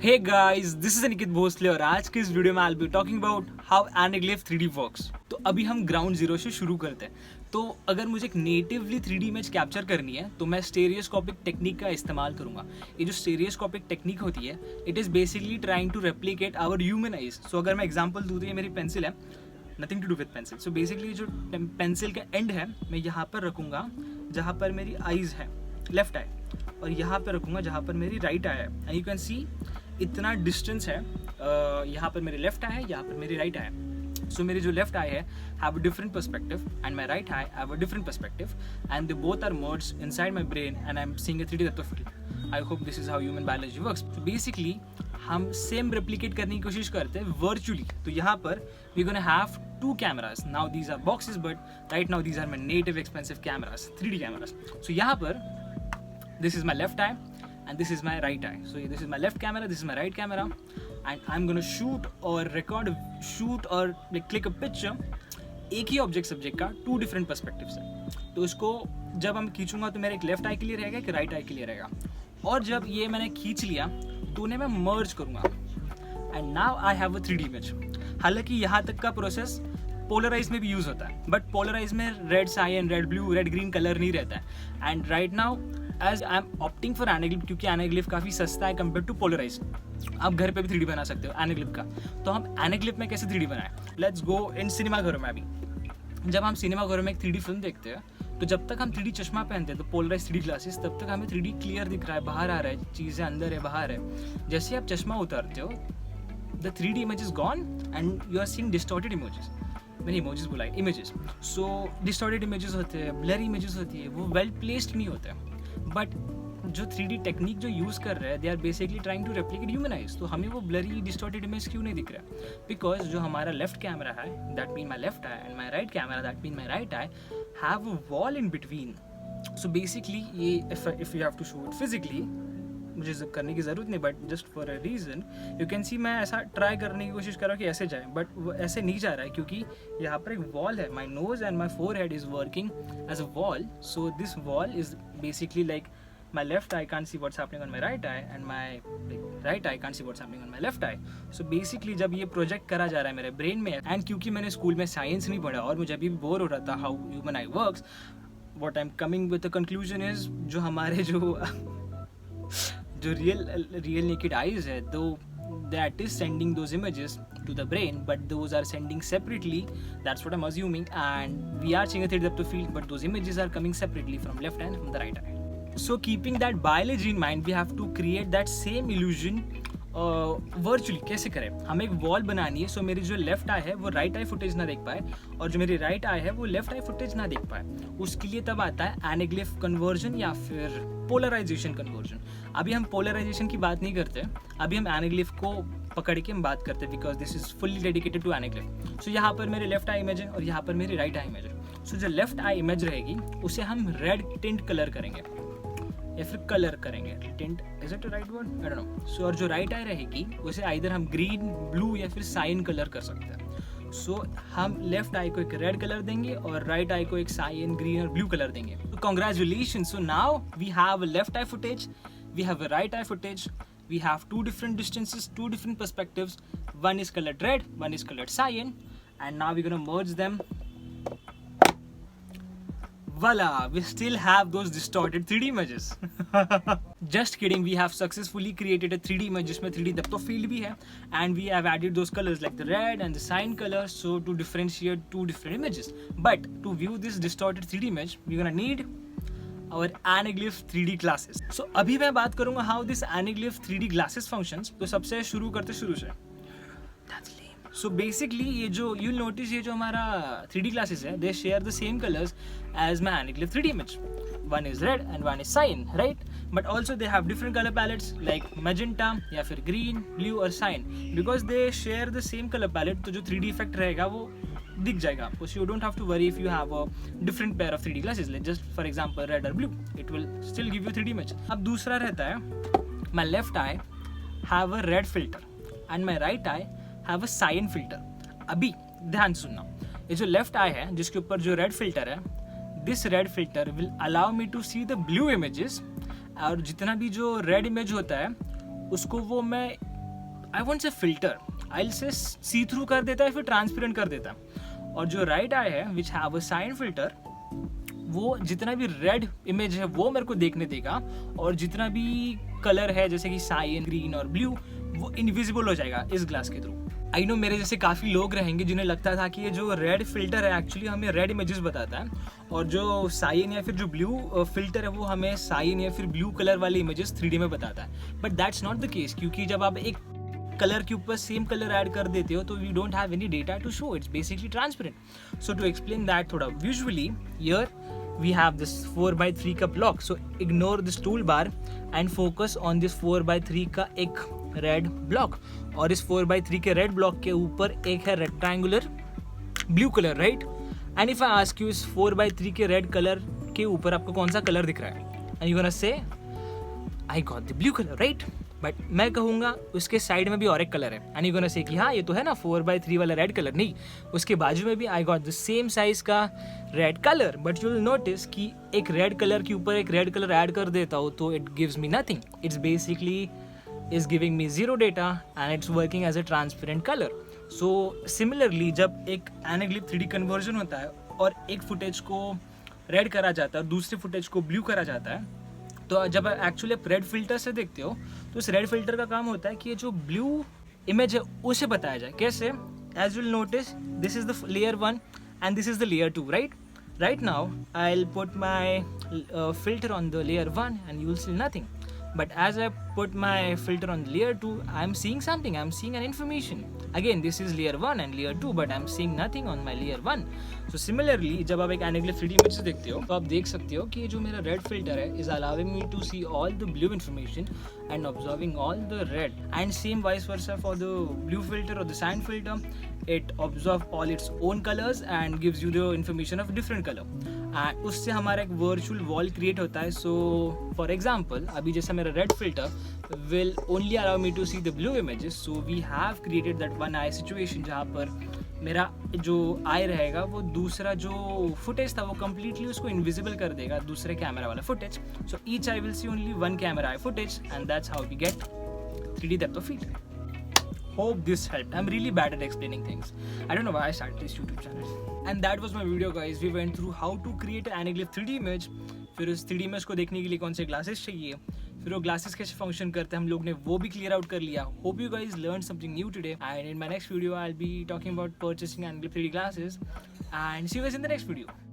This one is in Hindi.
Hey guys, this is Aniket Bhosle और आज के इस वीडियो में I'll be talking about how Anaglyph 3D works। तो अभी हम ग्राउंड जीरो से शुरू करते हैं। तो अगर मुझे एक नेटिवली 3D इमेज कैप्चर करनी है तो मैं स्टेरियोस्कोपिक टेक्निक का इस्तेमाल करूंगा। ये जो स्टेरियोस्कोपिक टेक्निक होती है it is basically trying to replicate our human eyes. So अगर मैं एग्जांपल दूँ तो ये मेरी पेंसिल है, nothing to do with pencil. So basically जो पेंसिल का एंड है मैं यहाँ पर रखूँगा जहाँ पर मेरी आइज है, लेफ्ट आई, और यहाँ पर रखूँगा जहाँ पर मेरी राइट आई है। एंड यू कैन सी इतना डिस्टेंस है, यहाँ पर मेरे लेफ्ट आई है, यहाँ पर मेरी राइट आई है। सो मेरी जो लेफ्ट आई है have a different perspective and my right eye have a different perspective and they both are merged inside my brain and I am seeing a 3D depth of field। I hope this is how human biology works. तो बेसिकली हम सेम रेप्लिकेट करने की कोशिश करते हैं वर्चुअली। तो यहाँ पर we gonna have two cameras. Now these are boxes, but right now these are my native expensive cameras, 3D cameras. So यहाँ पर this is my left eye and this is my right eye. So this is my left camera, this is my right camera, and I'm gonna shoot or record, shoot or like click a picture एक ही ऑब्जेक्ट सब्जेक्ट का टू डिफरेंट पर्सपेक्टिव्स है। तो इसको जब हम खींचूंगा तो मेरा एक लेफ्ट आई के लिए रहेगा, एक राइट आई के लिए रहेगा, और जब ये मैंने खींच लिया तो उन्हें मैं मर्ज करूँगा and now I have a 3D image. हालांकि यहाँ तक का प्रोसेस पोलराइज में भी यूज़ होता है, बट पोलराइज में red cyan, red blue, red green colour नहीं रहता है। And right now as I am opting for anaglyph, क्योंकि एनाग्लिफ काफ़ी सस्ता है कंपेयर टू पोलराइज। आप घर पे भी 3D बना सकते हो एनाग्लिफ का। तो हम एनाग्लिफ में कैसे 3D बनाएं? लेट्स गो इन सिनेमा घरों में। अभी जब हम सिनेमा घरों में एक 3D फिल्म देखते हैं तो जब तक हम 3D चश्मा पहनते हैं तो पोलराइज 3D ग्लासेस, तब तक हमें 3D क्लियर दिख रहा है, बाहर आ रहा है, चीज़ें अंदर है, बाहर है। जैसे ही आप चश्मा उतारते हो the 3D image is gone and you are seeing distorted images. मैंने emojis बोला है, images. So distorted images होते हैं, blurry images होती है, वो well placed नहीं होते हैं। But जो 3D टेक्निक जो यूज़ कर रहे हैं they are basically trying to replicate human eyes। तो हमें वो blurry distorted image क्यों नहीं दिख रहा है? Because जो हमारा लेफ्ट कैमरा है, that mean my left eye, and my right camera, that mean my right eye, have a wall in between. So basically ये if you have to show it physically, मुझे करने की ज़रूरत नहीं, but just for a reason you can see मैं ऐसा ट्राई करने की कोशिश कर रहा हूँ कि ऐसे जाए, बट वो ऐसे नहीं जा रहा है क्योंकि यहाँ पर एक वॉल है। My nose and my forehead is working as a wall. So this wall is basically like my left eye can't see what's happening on my right eye and my right eye can't see what's happening on my left eye. So basically जब ये प्रोजेक्ट करा जा रहा है मेरे ब्रेन में, एंड क्योंकि मैंने स्कूल में साइंस नहीं पढ़ा और मुझे अभी भी बोर हो रहा था how human I works, what I am coming with the conclusion is जो हमारे जो real naked eyes है, though that is sending those images to the brain, but those are sending separately, that's what I'm assuming, and we are seeing a 3D depth of field, but those images are coming separately from left and from the right eye. So keeping that biology in mind, we have to create that same illusion virtually. कैसे करें? हमें एक वॉल बनानी है, सो मेरी जो लेफ्ट आई है वो राइट आई फुटेज ना देख पाए और जो मेरी राइट आई है वो लेफ्ट आई फुटेज ना देख पाए। उसके लिए तब आता है एनाग्लिफ कन्वर्जन या फिर पोलराइजेशन कन्वर्जन। अभी हम पोलराइजेशन की बात नहीं करते, अभी हम एनाग्लिफ को पकड़ के हम बात करते हैं, because this is fully dedicated to anaglyph. So यहाँ पर मेरी लेफ्ट आई इमेज है और यहाँ पर मेरी राइट आई इमेज है। सो जो लेफ्ट आई इमेज रहेगी उसे हम रेड टिंट कलर करेंगे या फिर कलर करेंगे, tint is it right word, I don't know. So और जो राइट आई रहेगी उसे आइदर हम ग्रीन, ब्लू या फिर साइन कलर कर सकते हैं। सो हम लेफ्ट आई को एक रेड कलर देंगे और राइट आई को एक साइन, ग्रीन और ब्लू कलर देंगे। तो congratulation, so now we have a left eye footage, we have a right eye footage, we have two different distances, two different perspectives, one is colored red, one is colored cyan, and now we're gonna merge them. Voila, we still have those distorted 3D images. Just kidding, we have successfully created a 3D image जिसमें 3D depth of field भी है, and we have added those colors like the red and the cyan color, so to differentiate two different images. But to view this distorted 3D image, we're gonna need our Anaglyph 3D glasses. So अभी मैं बात करूँगा how this Anaglyph 3D glasses functions। तो सबसे शुरू करते शुरू से। So basically ये जो you'll notice ये जो हमारा 3D glasses है, they share the same colors as my Anaglyph 3D image. One is red and one is cyan, right? But also they have different color palettes like magenta या फिर green, blue और cyan. Because they share the same color palette, तो जो 3D effect रहेगा वो दिख जाएगा आपको। So you don't have to worry if you have a different pair of 3D glasses, like just for example red or blue, it will still give you 3D image. अब दूसरा रहता है my left eye have a red filter and my right eye have a cyan filter। अभी ध्यान सुनना, ये जो लेफ्ट आई है जिसके ऊपर जो रेड फिल्टर है, this red filter will allow me to see the blue images, और जितना भी जो रेड इमेज होता है उसको वो मैं आई वोंट से फिल्टर, आई से सी थ्रू कर देता है, फिर ट्रांसपेरेंट कर देता है। और जो राइट आई है which have a cyan filter, वो जितना भी रेड इमेज है वो मेरे को देखने देगा, और जितना भी कलर है जैसे कि साइन, ग्रीन और ब्लू, वो इनविजिबल हो जाएगा इस ग्लास के थ्रू। आई नो मेरे जैसे काफ़ी लोग रहेंगे जिन्हें लगता था कि ये जो रेड फिल्टर है एक्चुअली हमें रेड इमेजेस बताता है, और जो साइन या फिर जो ब्लू फिल्टर है वो हमें साइन या फिर ब्लू कलर वाले इमेजेस 3D में बताता है। But that's not the case, क्योंकि जब आप एक कलर के ऊपर सेम कलर ऐड कर देते हो तो we don't have any data to show, it's basically transparent. So to explain that थोड़ा visually, here we have this 4x3 का block, so ignore this toolbar and focus on this 4x3 का एक red block, और इस 4x3 के red block के ऊपर एक है rectangular blue color, right? And if I ask you इस 4x3 के red color के ऊपर आपको कौन सा कलर दिख रहा है, and you're gonna say I got the blue color, right? But मैं कहूँगा उसके साइड में भी और एक कलर है, एंड यू गोना से कि हाँ ये तो है ना 4x3 वाला रेड कलर, नहीं, उसके बाजू में भी I got the same size का red colour. But you will notice कि एक रेड कलर के ऊपर एक रेड कलर ऐड कर देता हूँ तो it gives me nothing, it's basically is giving me zero data and it's working as a transparent colour. So similarly जब एक एनाग्लिफ 3D कन्वर्जन होता है और एक फुटेज को रेड करा जाता है और दूसरे फुटेज को ब्लू करा जाता है, तो जब एक्चुअली आप रेड फिल्टर से देखते हो तो इस रेड फिल्टर का काम होता है कि ये जो ब्लू इमेज है उसे बताया जाए। कैसे? As will notice this is the layer 1 and this is the layer 2, right now I will put my filter on the layer 1 and you will see nothing, but as I put my filter on layer 2 I am seeing something, I am seeing an information. Again this is layer 1 and layer 2 but I am seeing nothing on my layer 1. So similarly जब आप एक एनाग्लिफ 3D इमेज देखते हो तो आप देख सकते हो कि ये जो मेरा रेड फिल्टर है is allowing me to see all the blue information and observing all the red, and same vice versa for the blue filter or the cyan filter, it observes all its own colors and gives you the information of different color, and उससे हमारा एक वर्चुअल वॉल क्रिएट होता है। सो फॉर एग्जाम्पल अभी जैसा मेरा red filter will only allow me to see the blue images, so we have created that one eye situation जहाँ पर मेरा जो आई रहेगा वो दूसरा जो फुटेज था वो कम्प्लीटली उसको इनविजिबल कर देगा, दूसरे कैमरा वाला फुटेज। So each eye will see only one camera eye footage and that's how we get 3D depth of field. Hope this helped. I'm really bad at explaining things. I don't know why I started this YouTube channel. And that was my video guys. We went through how to create an Anaglyph 3D image. फिर उस 3D image को देखने के लिए कौन से ग्लासेस चाहिए, फिर वो ग्लासेस कैसे फंक्शन करते हैं, हम लोग ने वो भी क्लियर आउट कर लिया। Hope you guys learn something new today, and in my next video I will be talking about purchasing Anaglyph 3D glasses, and see you guys in the next video.